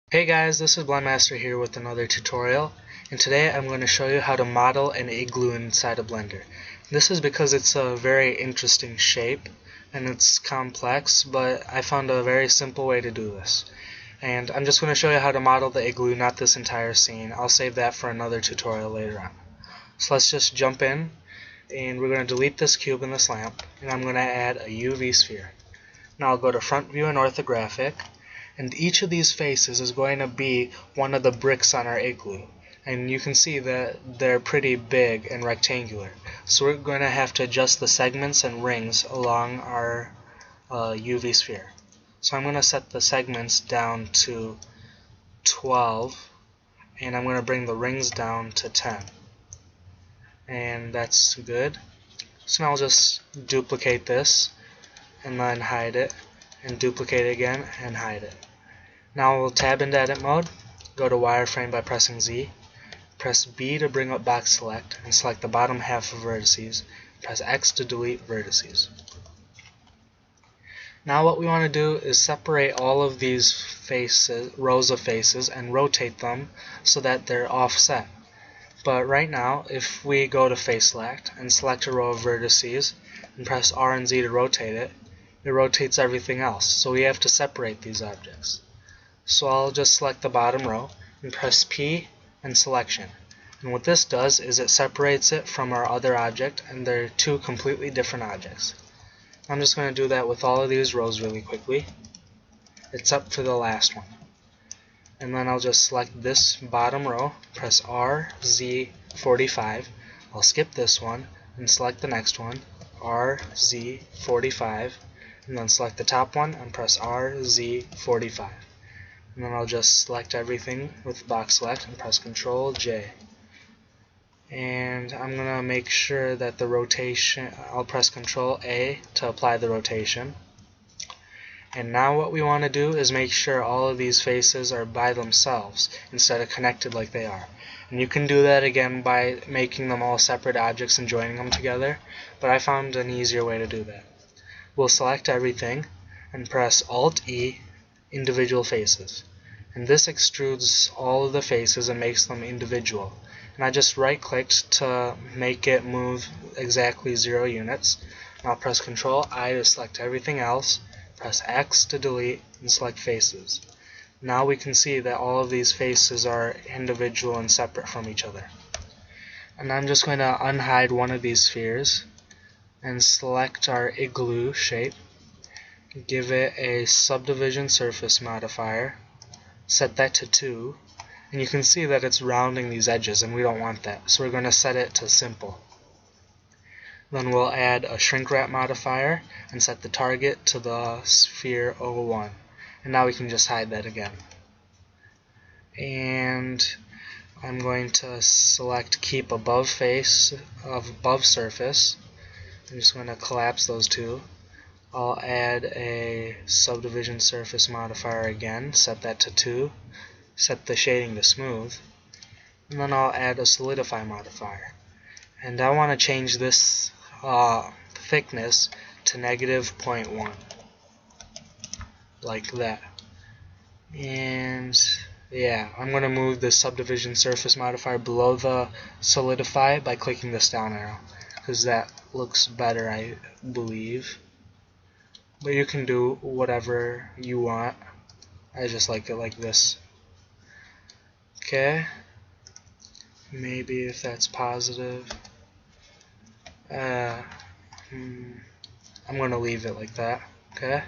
Hey guys, this is BlendMaster here with another tutorial, and today I'm going to show you how to model an igloo inside a blender. This is because it's a very interesting shape and it's complex, but I found a very simple way to do this. And I'm just going to show you how to model the igloo, not this entire scene. I'll save that for another tutorial later on. So let's just jump in, and we're going to delete this cube and this lamp, and I'm going to add a UV sphere. Now I'll go to front view and orthographic, and each of these faces is going to be one of the bricks on our igloo. And you can see that they're pretty big and rectangular. So we're going to have to adjust the segments and rings along our UV sphere. So I'm going to set the segments down to 12, and I'm going to bring the rings down to 10. And that's good. So now I'll just duplicate this and then hide it, and duplicate it again and hide it. Now we'll tab into edit mode, go to wireframe by pressing Z, press B to bring up box select and select the bottom half of vertices, press X to delete vertices. Now what we want to do is separate all of these faces, rows of faces, and rotate them so that they're offset. But right now, if we go to face select and select a row of vertices and press R and Z to rotate it, it rotates everything else. So we have to separate these objects. So I'll just select the bottom row and press P and selection. And what this does is it separates it from our other object, and they're two completely different objects. I'm just going to do that with all of these rows really quickly, except for the last one. And then I'll just select this bottom row, press R, Z, 45. I'll skip this one and select the next one, R, Z, 45. And then select the top one and press R, Z, 45. And then I'll just select everything with box select and press Ctrl J. And I'm going to make sure that the rotation, I'll press Ctrl A to apply the rotation. And now what we want to do is make sure all of these faces are by themselves instead of connected like they are. And you can do that again by making them all separate objects and joining them together, but I found an easier way to do that. We'll select everything and press Alt-E, individual faces. And this extrudes all of the faces and makes them individual. And I just right-clicked to make it move exactly 0 units. And I'll press Ctrl I to select everything else, press X to delete, and select faces. Now we can see that all of these faces are individual and separate from each other. And I'm just going to unhide one of these spheres and select our igloo shape, give it a subdivision surface modifier, set that to 2, and you can see that it's rounding these edges, and we don't want that, so we're going to set it to simple. Then we'll add a shrink wrap modifier and set the target to the sphere 01, and now we can just hide that again. And I'm going to select keep above face of above surface. I'm just going to collapse those two. I'll add a subdivision surface modifier again, set that to 2, set the shading to smooth, and then I'll add a solidify modifier. And I want to change this thickness to -0.1, like that. And yeah, I'm going to move the subdivision surface modifier below the solidify by clicking this down arrow, because that looks better, I believe. But you can do whatever you want. I just like it like this. Okay. Maybe if that's positive. I'm going to leave it like that. Okay.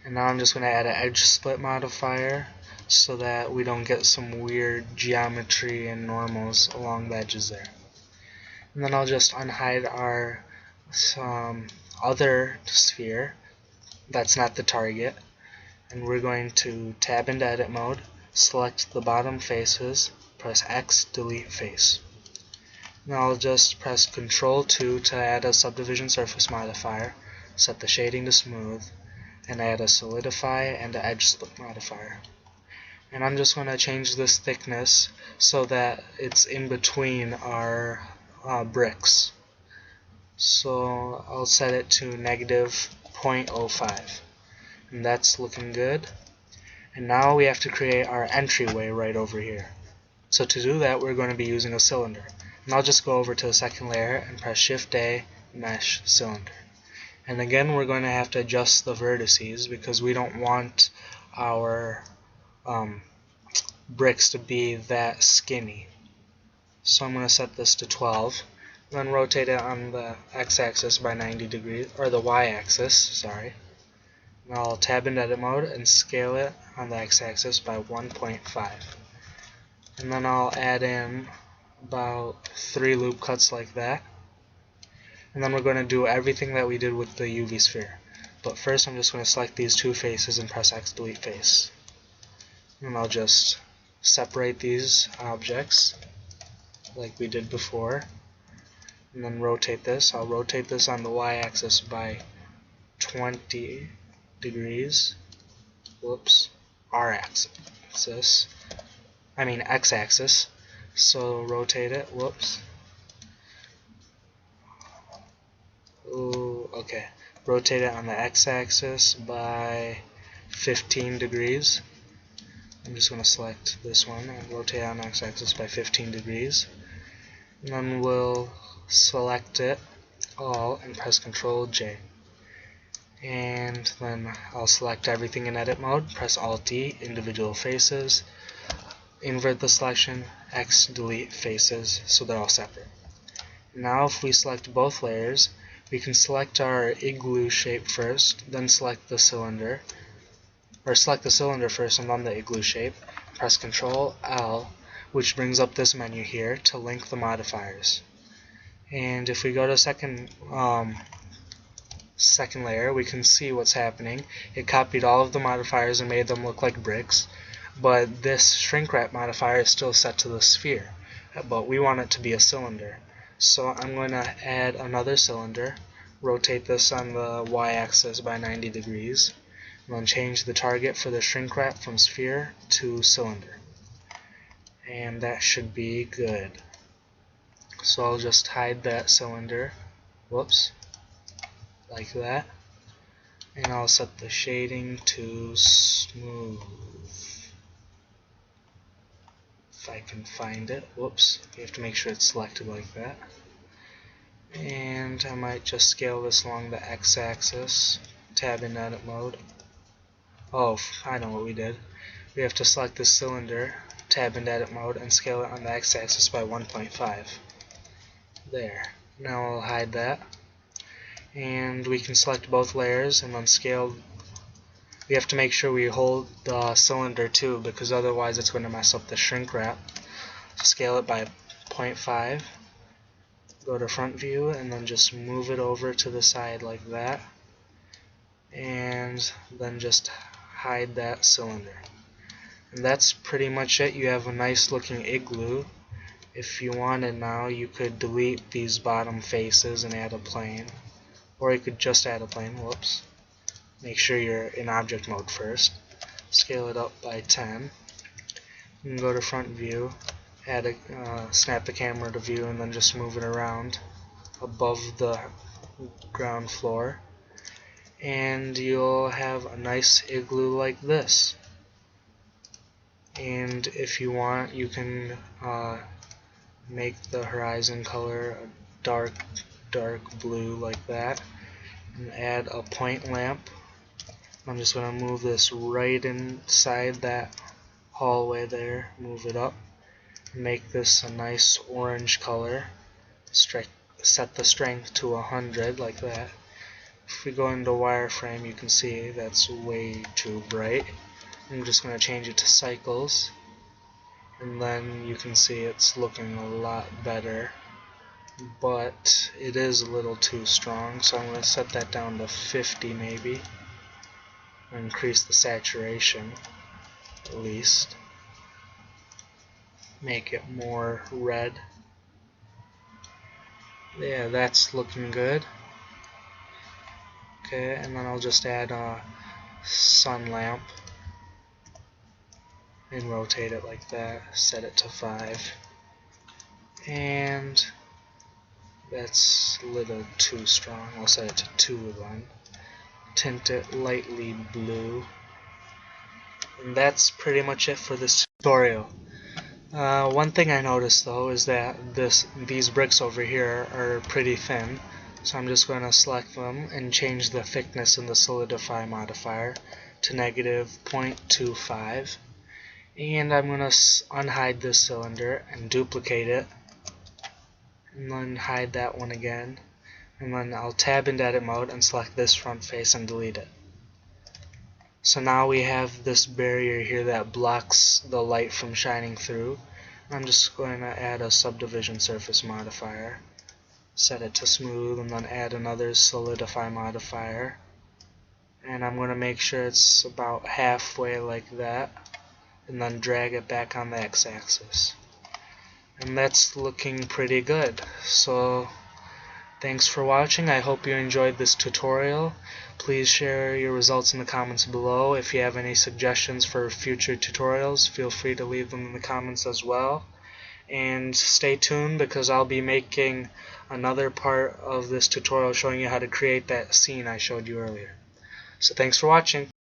And now I'm just going to add an edge split modifier so that we don't get some weird geometry and normals along the edges there. And then I'll just unhide our other sphere that's not the target, and we're going to tab into edit mode, select the bottom faces, press X, delete face. Now I'll just press Ctrl 2 to add a subdivision surface modifier, set the shading to smooth, and add a solidify and an edge split modifier. And I'm just going to change this thickness so that it's in between our bricks. So I'll set it to -0.05, and that's looking good. And now we have to create our entryway right over here. So to do that, we're going to be using a cylinder. And I'll just go over to the second layer and press Shift A, Mesh, Cylinder. And again, we're going to have to adjust the vertices because we don't want our bricks to be that skinny. So I'm going to set this to 12, then rotate it on the x-axis by 90 degrees, or the y-axis, sorry. And I'll tab in edit mode and scale it on the x-axis by 1.5. And then I'll add in about 3 loop cuts like that. And then we're going to do everything that we did with the UV sphere. But first I'm just going to select these two faces and press X delete face. And I'll just separate these objects like we did before. And then rotate this. I'll rotate this on the y-axis by 20 degrees. Whoops. X-axis. So rotate it. Whoops. Ooh, okay. Rotate it on the x-axis by 15 degrees. I'm just going to select this one and rotate it on the x-axis by 15 degrees. And then we'll select it all and press Ctrl J. And then I'll select everything in edit mode, press Alt D, individual faces, invert the selection, X delete faces so they're all separate. Now if we select both layers, we can select our igloo shape first, then select the cylinder, or select the cylinder first and then the igloo shape, press Ctrl L, which brings up this menu here to link the modifiers. And if we go to second layer, we can see what's happening. It copied all of the modifiers and made them look like bricks, but this shrink wrap modifier is still set to the sphere, but we want it to be a cylinder. So I'm going to add another cylinder, rotate this on the y-axis by 90 degrees, and then change the target for the shrink wrap from sphere to cylinder. And that should be good. So I'll just hide that cylinder, whoops, like that, and I'll set the shading to smooth. If I can find it, whoops, you have to make sure it's selected like that. And I might just scale this along the x-axis, tab in edit mode. Oh, I know what we did. We have to select the cylinder, tab in edit mode, and scale it on the x-axis by 1.5. There. Now I'll hide that. And we can select both layers and then scale. We have to make sure we hold the cylinder too, because otherwise it's going to mess up the shrink wrap. Scale it by 0.5. Go to front view and then just move it over to the side like that. And then just hide that cylinder. And that's pretty much it. You have a nice looking igloo. If you wanted now, you could delete these bottom faces and add a plane. Or you could just add a plane. Whoops. Make sure you're in object mode first. Scale it up by 10. You can go to front view, add snap the camera to view, and then just move it around above the ground floor. And you'll have a nice igloo like this. And if you want, you can make the horizon color a dark blue like that, and add a point lamp. I'm just going to move this right inside that hallway there, move it up, make this a nice orange color, set the strength to 100 like that. If we go into wireframe, you can see that's way too bright. I'm just going to change it to cycles, and then you can see it's looking a lot better, but it is a little too strong, so I'm going to set that down to 50 maybe, increase the saturation at least, make it more red. Yeah, that's looking good. Okay, and then I'll just add a sun lamp and rotate it like that, set it to 5, and that's a little too strong. I'll set it to 2 then. Tint it lightly blue, And that's pretty much it for this tutorial. One thing I noticed though is that these bricks over here are pretty thin, so I'm just going to select them and change the thickness in the solidify modifier to -0.25, and I'm going to unhide this cylinder and duplicate it, and then hide that one again, and then I'll tab into edit mode and select this front face and delete it. So now we have this barrier here that blocks the light from shining through. I'm just going to add a subdivision surface modifier, set it to smooth, and then add another solidify modifier. And I'm going to make sure it's about halfway like that, and then drag it back on the x-axis. And that's looking pretty good. So thanks for watching. I hope you enjoyed this tutorial. Please share your results in the comments below. If you have any suggestions for future tutorials, feel free to leave them in the comments as well. And stay tuned, because I'll be making another part of this tutorial showing you how to create that scene I showed you earlier. So thanks for watching.